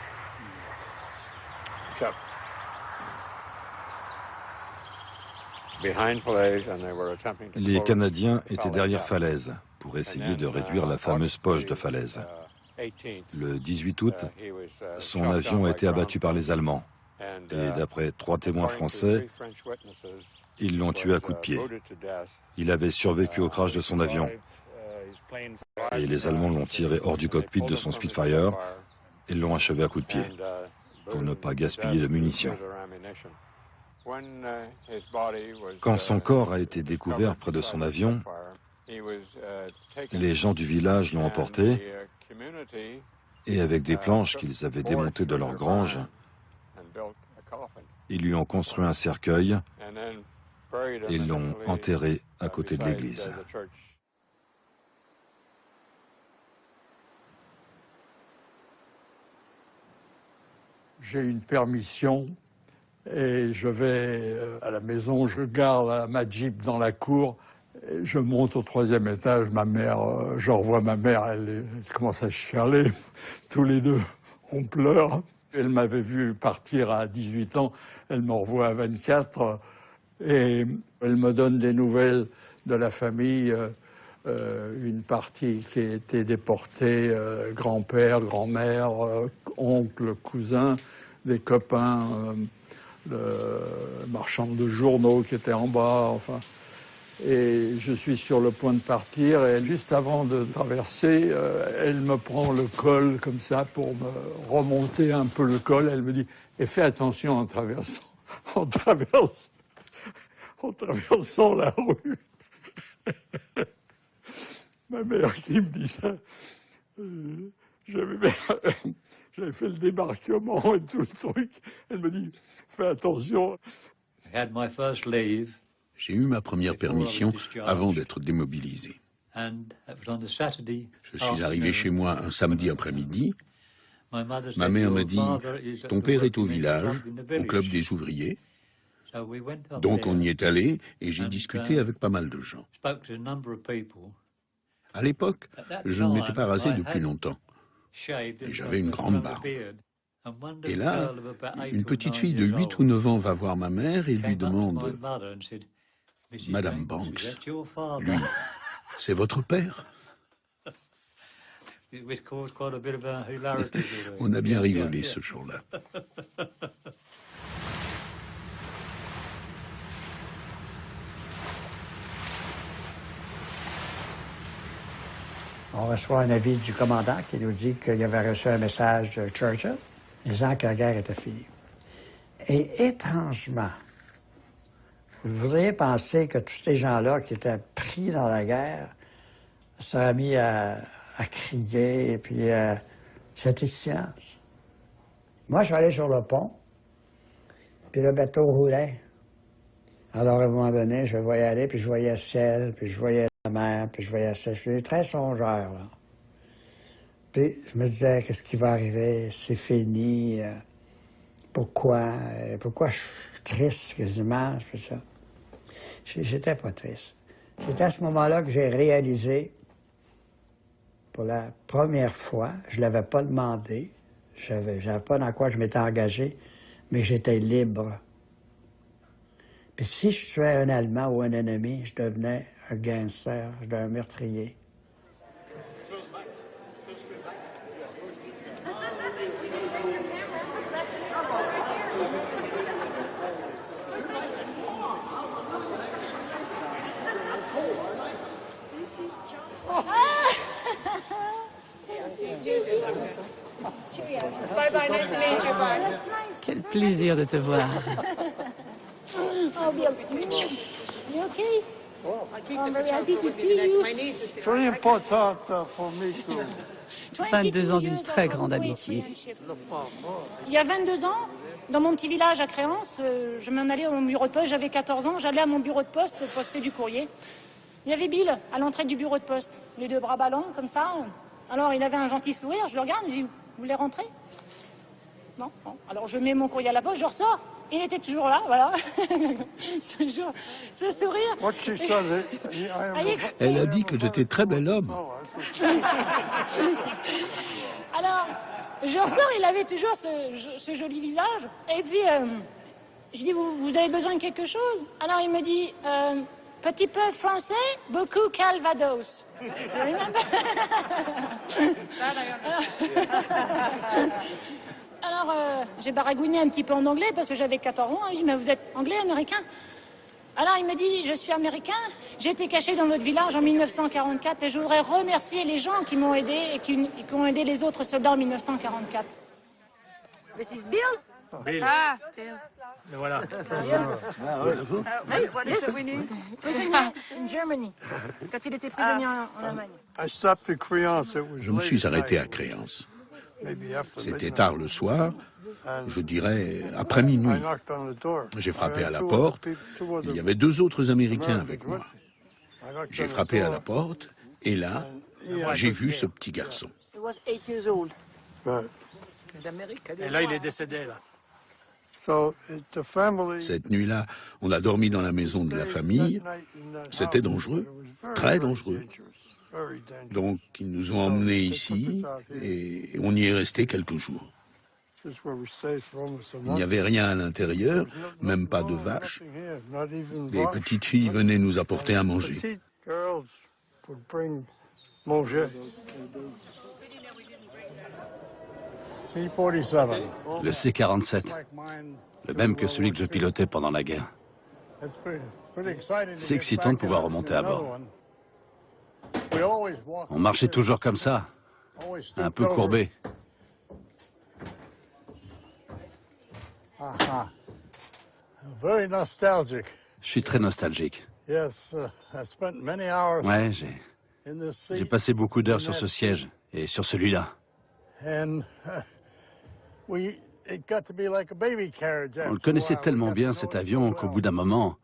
Chuck. Les Canadiens étaient derrière Falaise pour essayer de réduire la fameuse poche de Falaise. Le 18 août, son avion a été abattu par les Allemands. Et d'après 3 témoins français, ils l'ont tué à coups de pied. Il avait survécu au crash de son avion. Et les Allemands l'ont tiré hors du cockpit de son Spitfire et l'ont achevé à coups de pied pour ne pas gaspiller de munitions. Quand son corps a été découvert près de son avion, Les gens du village l'ont emporté et avec des planches qu'ils avaient démontées de leur grange, ils lui ont construit un cercueil et l'ont enterré à côté de l'église. J'ai une permission et je vais à la maison, je garde ma Jeep dans la cour, et je monte au 3e étage, ma mère, je revois ma mère, elle commence à chialer, tous les deux, on pleure. Elle m'avait vu partir à 18 ans, elle me revoit à 24, et elle me donne des nouvelles de la famille, une partie qui a été déportée, grand-père, grand-mère, oncle, cousin, des copains, le marchand de journaux qui était en bas, enfin. Et je suis sur le point de partir et juste avant de traverser, elle me prend le col comme ça pour me remonter un peu le col. Elle me dit « Et fais attention en traversant, en traversant la rue. » Ma mère qui me dit ça, j'avais fait le débarquement et tout le truc. Elle me dit « Fais attention. » J'ai eu ma première permission avant d'être démobilisé. Je suis arrivé chez moi un samedi après-midi. Ma mère m'a dit « Ton père est au village, au club des ouvriers. » Donc on y est allé et j'ai discuté avec pas mal de gens. À l'époque, je ne m'étais pas rasé depuis longtemps. Et j'avais une grande barbe. Et là, une petite fille de 8 ou 9 ans va voir ma mère et lui demande « Madame Banks, lui, c'est votre père ?» On a bien rigolé ce jour-là. On reçoit un avis du commandant qui nous dit qu'il avait reçu un message de Churchill disant que la guerre était finie. Et étrangement, vous voudriez penser que tous ces gens-là qui étaient pris dans la guerre seraient mis à crier, et puis c'était silence. Moi, je suis allé sur le pont, puis le bateau roulait. Alors, à un moment donné, je le voyais aller, puis je voyais le ciel, puis je voyais la mer, puis je voyais ça. Je suis très songeur, là. Puis je me disais, qu'est-ce qui va arriver? C'est fini. Pourquoi? Pourquoi je suis triste quasiment? Ça. J'étais pas triste. C'est à ce moment-là que j'ai réalisé, pour la première fois, je l'avais pas demandé, j'avais pas dans quoi je m'étais engagé, mais j'étais libre. Puis si je tuais un Allemand ou un ennemi, je devenais un gangster, je devenais un meurtrier. Bye bye, nice to meet you, bye. Quel plaisir de te voir. Oh, you okay? I'm very happy to see you. Very important for me too. 22 ans d'une très grande amitié. Il y a 22 ans, dans mon petit village à Créance, je m'en allais à mon bureau de poste, j'avais 14 ans, j'allais à mon bureau de poste poster du courrier. Il y avait Bill à l'entrée du bureau de poste, les deux bras ballants comme ça. Alors il avait un gentil sourire, je le regarde, je dis, vous voulez rentrer? Non, non. Alors je mets mon courrier à la poste, je ressors. Il était toujours là, voilà. ce sourire. Elle a dit que j'étais très bel homme. Alors, je ressors, il avait toujours ce joli visage. Et puis, je dis, vous avez besoin de quelque chose? Alors il me dit, petit peu français, beaucoup Calvados. Alors, j'ai baragouiné un petit peu en anglais parce que j'avais 14 ans. Je dis, mais vous êtes anglais, américain? Alors, il me dit, je suis américain. J'ai été caché dans votre village en 1944 et je voudrais remercier les gens qui m'ont aidé et qui ont aidé les autres soldats en 1944. This is Bill. Bill. Ah, Le voilà. yes, prisonnier in Germany, quand il était prisonnier en Allemagne. Je me suis arrêté à Créance. C'était tard le soir, je dirais après minuit. J'ai frappé à la porte. Il y avait 2 autres Américains avec moi. J'ai frappé à la porte et là, j'ai vu ce petit garçon. He was 8 years old. Et là, il est décédé, là. Cette nuit-là, on a dormi dans la maison de la famille. C'était dangereux, très dangereux. Donc, ils nous ont emmenés ici et on y est resté quelques jours. Il n'y avait rien à l'intérieur, même pas de vaches. Les petites filles venaient nous apporter à manger. Le C-47, le même que celui que je pilotais pendant la guerre. C'est excitant de pouvoir remonter à bord. On marchait toujours comme ça, un peu courbé. Je suis très nostalgique. Ouais, j'ai passé beaucoup d'heures sur ce siège et sur celui-là. On le connaissait tellement bien, cet avion, qu'au bout d'un moment,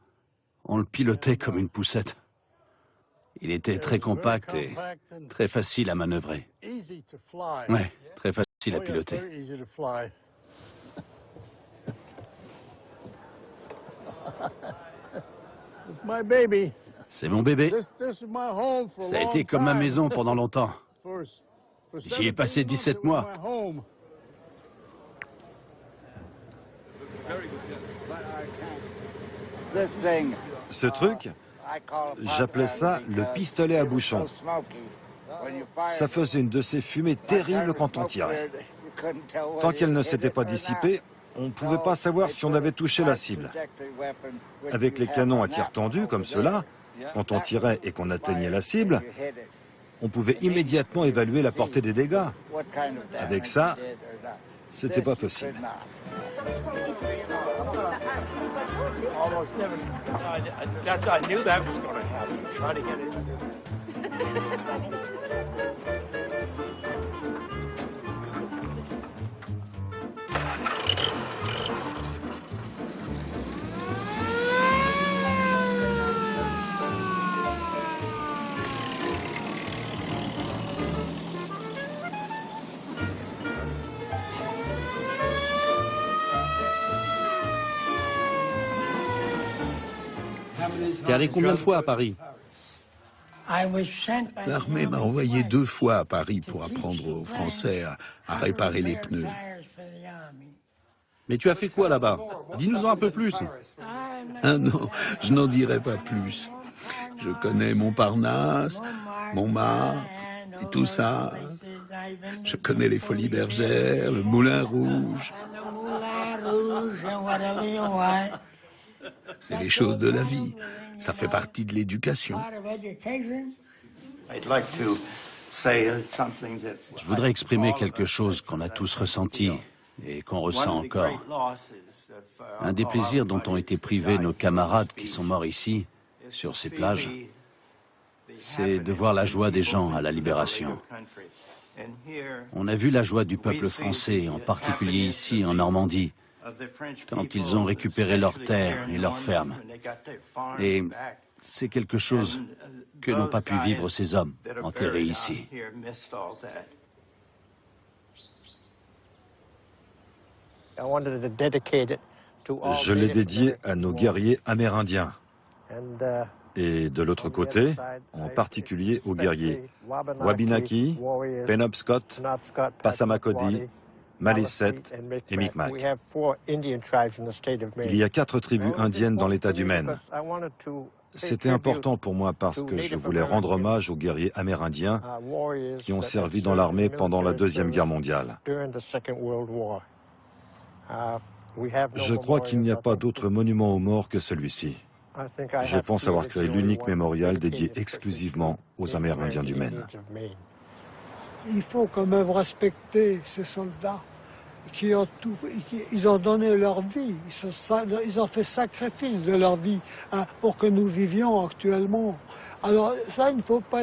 on le pilotait comme une poussette. Il était très compact et très facile à manœuvrer. Ouais, très facile à piloter. C'est mon bébé. Ça a été comme ma maison pendant longtemps. J'y ai passé 17 mois. Ce truc, j'appelais ça le pistolet à bouchon. Ça faisait une de ces fumées terribles quand on tirait. Tant qu'elle ne s'était pas dissipée, on ne pouvait pas savoir si on avait touché la cible. Avec les canons à tir tendu, comme ceux-là, quand on tirait et qu'on atteignait la cible, on pouvait immédiatement évaluer la portée des dégâts. Avec ça, c'était pas possible. T'es allé combien de fois à Paris? L'armée m'a envoyé 2 fois à Paris pour apprendre aux Français à réparer les pneus. Mais tu as fait quoi là-bas? Dis-nous-en un peu plus. Ah non, je n'en dirai pas plus. Je connais Montparnasse, Montmartre et tout ça. Je connais les Folies Bergères, le Moulin Rouge. C'est les choses de la vie. Ça fait partie de l'éducation. Je voudrais exprimer quelque chose qu'on a tous ressenti et qu'on ressent encore. Un des plaisirs dont ont été privés nos camarades qui sont morts ici, sur ces plages, c'est de voir la joie des gens à la libération. On a vu la joie du peuple français, en particulier ici en Normandie, quand ils ont récupéré leurs terres et leurs fermes. Et c'est quelque chose que n'ont pas pu vivre ces hommes enterrés ici. Je l'ai dédié à nos guerriers amérindiens. Et de l'autre côté, en particulier aux guerriers Wabanaki, Penobscot, Passamaquoddy, Maliset et Micmac. Il y a 4 tribus indiennes dans l'État du Maine. C'était important pour moi parce que je voulais rendre hommage aux guerriers amérindiens qui ont servi dans l'armée pendant la Deuxième Guerre mondiale. Je crois qu'il n'y a pas d'autre monument aux morts que celui-ci. Je pense avoir créé l'unique mémorial dédié exclusivement aux Amérindiens du Maine. Il faut quand même respecter ces soldats ils ont donné leur vie, ils ont fait sacrifice de leur vie pour que nous vivions actuellement. Alors ça, il ne faut pas...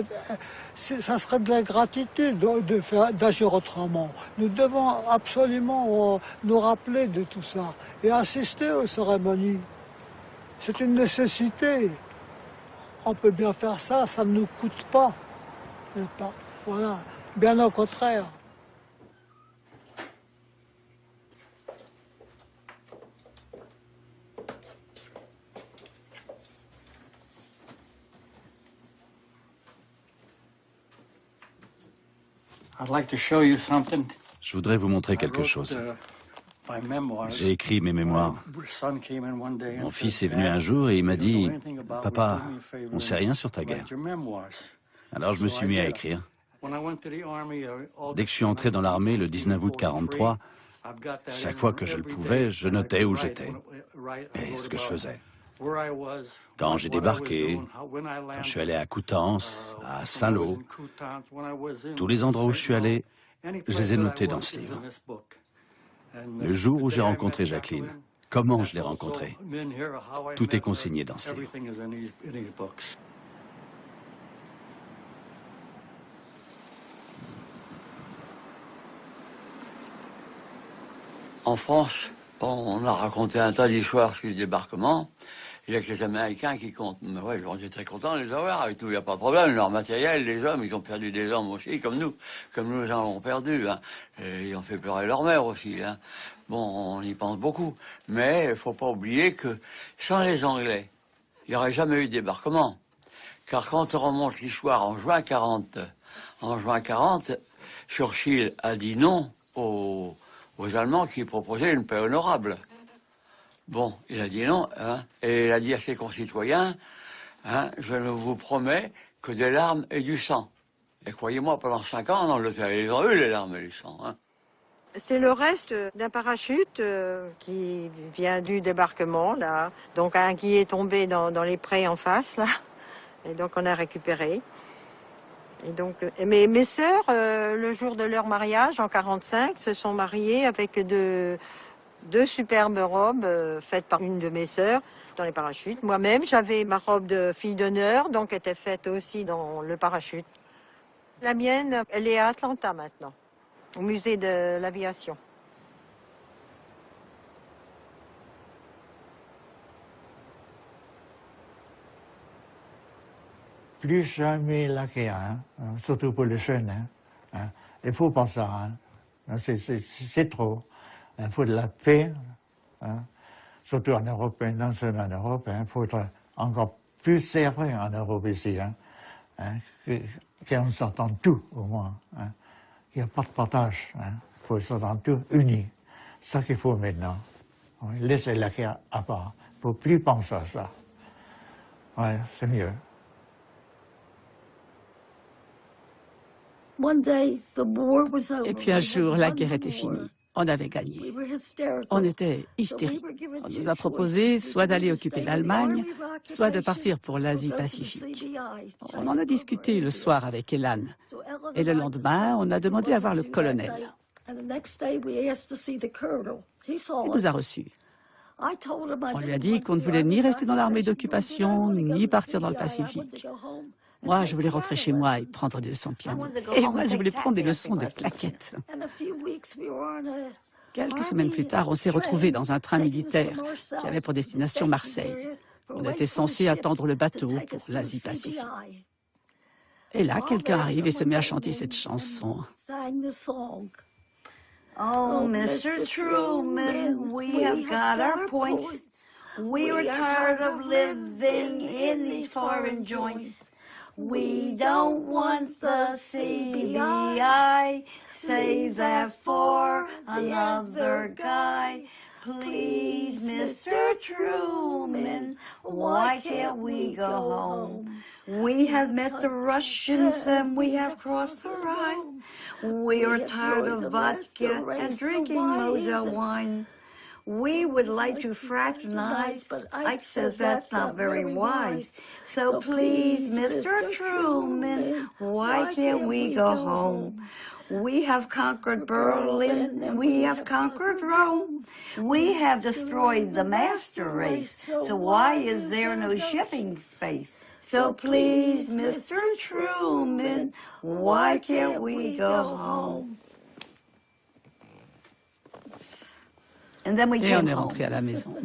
Ça serait de l'ingratitude d'agir autrement. Nous devons absolument nous rappeler de tout ça et assister aux cérémonies. C'est une nécessité. On peut bien faire ça, ça ne nous coûte pas. Voilà, bien au contraire. Je voudrais vous montrer quelque chose. J'ai écrit mes mémoires. Mon fils est venu un jour et il m'a dit « Papa, on ne sait rien sur ta guerre ». Alors je me suis mis à écrire. Dès que je suis entré dans l'armée le 19 août 1943, chaque fois que je le pouvais, je notais où j'étais et ce que je faisais. Quand j'ai débarqué, quand je suis allé à Coutances, à Saint-Lô, tous les endroits où je suis allé, je les ai notés dans ce livre. Le jour où j'ai rencontré Jacqueline, comment je l'ai rencontrée, tout est consigné dans ce livre. En France, on a raconté un tas d'histoires sur le débarquement. Il n'y a que les Américains qui comptent. Mais ouais, on est très contents de les avoir avec nous, il n'y a pas de problème. Leur matériel, les hommes, ils ont perdu des hommes aussi, comme nous en avons perdu. Hein. Et ils ont fait pleurer leur mère aussi. Hein. Bon, on y pense beaucoup. Mais il ne faut pas oublier que sans les Anglais, il n'y aurait jamais eu de débarquement. Car quand on remonte l'histoire en juin 40, Churchill a dit non aux Allemands qui proposaient une paix honorable. Bon, il a dit non, hein, et il a dit à ses concitoyens, hein, je ne vous promets que des larmes et du sang. Et croyez-moi, pendant 5 ans, en Angleterre, ils ont eu les larmes et du sang. Hein. C'est le reste d'un parachute qui vient du débarquement, là. Donc un qui est tombé dans les prés en face, là. Et donc on a récupéré. Et donc, mes sœurs, le jour de leur mariage, en 1945, se sont mariées avec deux superbes robes faites par une de mes sœurs dans les parachutes. Moi-même, j'avais ma robe de fille d'honneur, donc était faite aussi dans le parachute. La mienne, elle est à Atlanta maintenant, au musée de l'aviation. Plus jamais la guerre, hein, surtout pour les jeunes. Hein. Il faut pas ça. Hein. C'est trop. Il faut de la paix, hein. Surtout en Europe, non seulement en Europe. Il faut être encore plus serré en Europe ici. Hein, qu'on s'entende tout, au moins. Hein. Il n'y a pas de partage. Il faut s'entendre tout unis. C'est ça qu'il faut maintenant. Laissez la guerre à part. Il ne faut plus penser à ça. Ouais, c'est mieux. Et puis un jour, la guerre était finie. On avait gagné. On était hystériques. On nous a proposé soit d'aller occuper l'Allemagne, soit de partir pour l'Asie-Pacifique. On en a discuté le soir avec Elan. Et le lendemain, on a demandé à voir le colonel. Il nous a reçus. On lui a dit qu'on ne voulait ni rester dans l'armée d'occupation, ni partir dans le Pacifique. Moi, je voulais rentrer chez moi et prendre des leçons de piano. Et moi, je voulais prendre des leçons de claquettes. Quelques semaines plus tard, on s'est retrouvés dans un train militaire qui avait pour destination Marseille. On était censé attendre le bateau pour l'Asie-Pacifique. Et là, quelqu'un arrive et se met à chanter cette chanson. Oh, Mr. Truman, we have got our point. We are tired of living in these foreign joints. We don't want the CBI. Save that for another guy. Please, Mr. Truman, why can't we go home? We have met the Russians and we have crossed the Rhine. We are tired of vodka and drinking Mosel wine. We would like to fraternize, but Ike says that's not very wise. So please, Mr. Truman, why can't we go home? We have conquered Berlin, and we have conquered Rome. We have destroyed the master race, so why is there no shipping space? So please, Mr. Truman, why can't we go home? And then we Et on came est home. rentré à la maison.